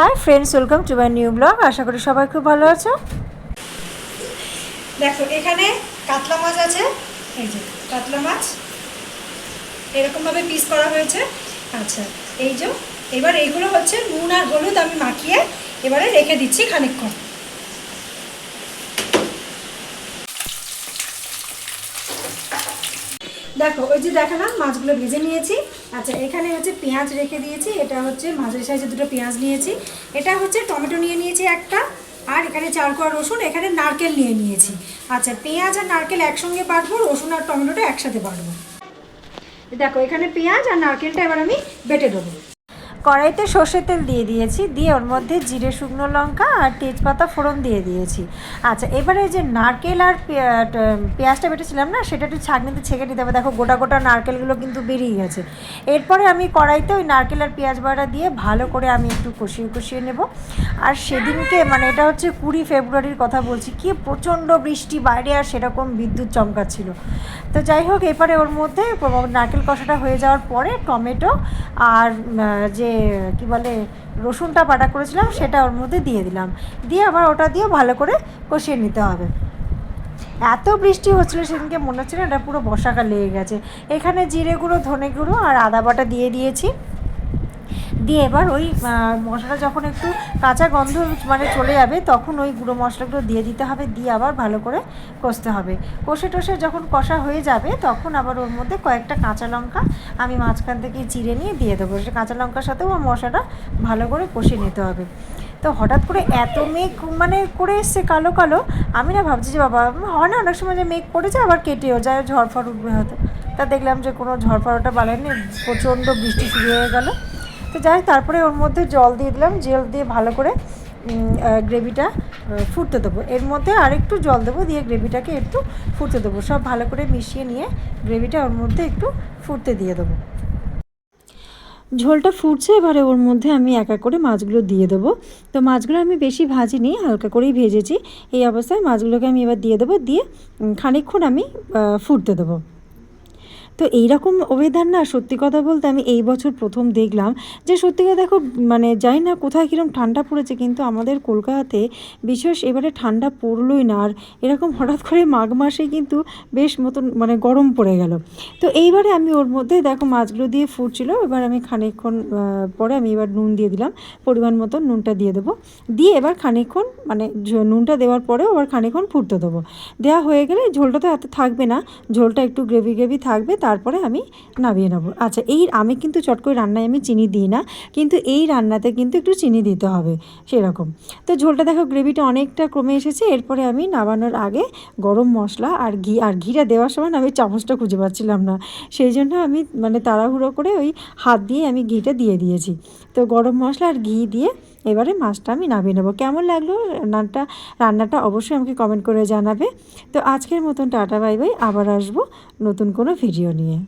High friends, welcome to my new blog. আশা করি সবাই খুব ভালো আছো। দেখো এখানে কাতলা মাছ আছে, এই যে কাতলা মাছ এরকমভাবে পিস করা হয়েছে। আচ্ছা, এই যে এবার এইগুলো হচ্ছে নুন আর হলুদ আমি মাখিয়ে এবারে রেখে দিচ্ছি খানিকক্ষণ। দেখো ওই যে দেখালাম মাছগুলো ভেজে নিয়েছি। আচ্ছা, এখানে হচ্ছে পেঁয়াজ রেখে দিয়েছি, এটা হচ্ছে মাঝারি সাইজের দুটো পেঁয়াজ নিয়েছি, এটা হচ্ছে টমেটো নিয়ে নিয়েছি একটা, আর এখানে 4 কোয়া রসুন, এখানে নারকেল নিয়ে নিয়েছি। আচ্ছা, পেঁয়াজ আর নারকেল একসঙ্গে বাটবো, রসুন আর টমেটোটা একসাথে বাটবো। দেখো এখানে পেঁয়াজ আর নারকেলটা এবার আমি বেটে দেবো। কড়াইতে সর্ষের তেল দিয়ে দিয়েছি, দিয়ে ওর মধ্যে জিরে, শুকনো লঙ্কা আর তেজপাতা ফোড়ন দিয়ে দিয়েছি। আচ্ছা, এবারে যে নারকেল আর পেঁয়াজটা বেটেছিলাম না, সেটা একটু ছাঁকনিতে ছেঁকে নিতে হবে। দেখো গোটা গোটা নারকেলগুলো কিন্তু বেরিয়ে গেছে। এরপরে আমি কড়াইতে ওই নারকেল আর পেঁয়াজ বাটা দিয়ে ভালো করে আমি একটু কষিয়ে কষিয়ে নেব। আর সেদিনকে মানে এটা হচ্ছে 20 ফেব্রুয়ারির কথা বলছি, কি প্রচণ্ড বৃষ্টি বাইরে, আর সেরকম বিদ্যুৎ চমকাচ্ছিল। তো যাই হোক, এরপরে ওর মধ্যে নারকেল কষাটা হয়ে যাওয়ার পরে টমেটো আর যে কি বলে রসুনটা বাটা করেছিলাম সেটা ওর মধ্যে দিয়ে দিলাম, দিয়ে আবার ওটা দিয়ে ভালো করে কষিয়ে নিতে হবে। এত বৃষ্টি হচ্ছিলো সেদিনকে, মনে হচ্ছে না এটা পুরো বর্ষাকাল লেগে গেছে। এখানে জিরে গুঁড়ো, ধনে গুঁড়ো আর আদা বাটা দিয়ে দিয়েছি। দিয়ে এবার ওই মশলাটা যখন একটু কাঁচা গন্ধ মানে চলে যাবে, তখন ওই গুঁড়ো মশলাগুলো দিয়ে দিতে হবে, দিয়ে আবার ভালো করে কষতে হবে। কষে টষে যখন কষা হয়ে যাবে, তখন আবার ওর মধ্যে কয়েকটা কাঁচা লঙ্কা আমি মাঝখান থেকে চিড়ে নিয়ে দিয়ে দেবো। সে কাঁচা লঙ্কার সাথেও মশলাটা ভালো করে কষিয়ে নিতে হবে। তো হঠাৎ করে এত মেঘ মানে করে এসছে কালো কালো, আমি না ভাবছি যে বাবা, হয় না অনেক সময় যে মেঘ পড়েছে আবার কেটেও যায়, ঝড়ফড় উঠবে হয়তো। তা দেখলাম যে কোনো ঝড়ফড়টা বাড়েনি, প্রচণ্ড বৃষ্টি শুরু হয়ে গেল। তো যাই, তারপরে ওর মধ্যে জল দিয়ে দিলাম, জল দিয়ে ভালো করে গ্রেভিটা ফুটতে দেবো। এর মধ্যে আরেকটু জল দেবো, দিয়ে গ্রেভিটাকে একটু ফুটতে দেবো। সব ভালো করে মিশিয়ে নিয়ে গ্রেভিটা ওর মধ্যে একটু ফুটতে দিয়ে দেবো। ঝোলটা ফুটছে, এবারে ওর মধ্যে আমি এক এক করে মাছগুলো দিয়ে দেবো। তো মাছগুলো আমি বেশি ভাজিনি, হালকা করেই ভেজেছি। এই অবস্থায় মাছগুলোকে আমি এবার দিয়ে দেবো, দিয়ে খানিকক্ষণ আমি ফুটতে দেবো। তো এইরকম ওয়েদার না, সত্যি কথা বলতে আমি এই বছর প্রথম দেখলাম। যে সত্যি কথা দেখো, মানে জানি না কোথায় কীরকম ঠান্ডা পড়েছে, কিন্তু আমাদের কলকাতাতে বিশেষ এবারে ঠান্ডা পড়লই না। আর এরকম হঠাৎ করে মাঘ মাসে কিন্তু বেশ মতন মানে গরম পড়ে গেল। তো এইবারে আমি ওর মধ্যে দেখো মাছগুলো দিয়ে ফুটছিল, এবার আমি খানিকক্ষণ পরে আমি এবার নুন দিয়ে দিলাম, পরিমাণ মতন নুনটা দিয়ে দেবো। দিয়ে এবার খানিকক্ষণ মানে নুনটা দেওয়ার পরেও আবার খানিকক্ষণ ফুটতে দেবো। দেওয়া হয়ে গেলে ঝোলটা তো এত থাকবে না, ঝোলটা একটু গ্রেভি গ্রেভি থাকবে, তারপরে আমি নামিয়ে নেবো। আচ্ছা, এই আমি কিন্তু চট করে রান্নায় আমি চিনি দিই না, কিন্তু এই রান্নাতে কিন্তু একটু চিনি দিতে হবে সেরকম। তো ঝোলটা দেখো গ্রেভিটা অনেকটা কমে এসেছে। এরপরে আমি নামানোর আগে গরম মশলা আর ঘি, আর ঘিটা দেওয়ার সময় আমি চামচটা খুঁজে পাচ্ছিলাম না, সেই জন্য আমি মানে তাড়াহুড়ো করে ওই হাত দিয়ে আমি ঘিটা দিয়ে দিয়েছি। তো গরম মশলা আর ঘি দিয়ে এবারে মাছটা আমি নামিয়ে নেবো। কেমন লাগলো রান্নাটা অবশ্যই আমাকে কমেন্ট করে জানাবে। তো আজকের মতন টাটা বাই বাই, আবার আসবো নতুন কোনো ভিডিও নিয়ে।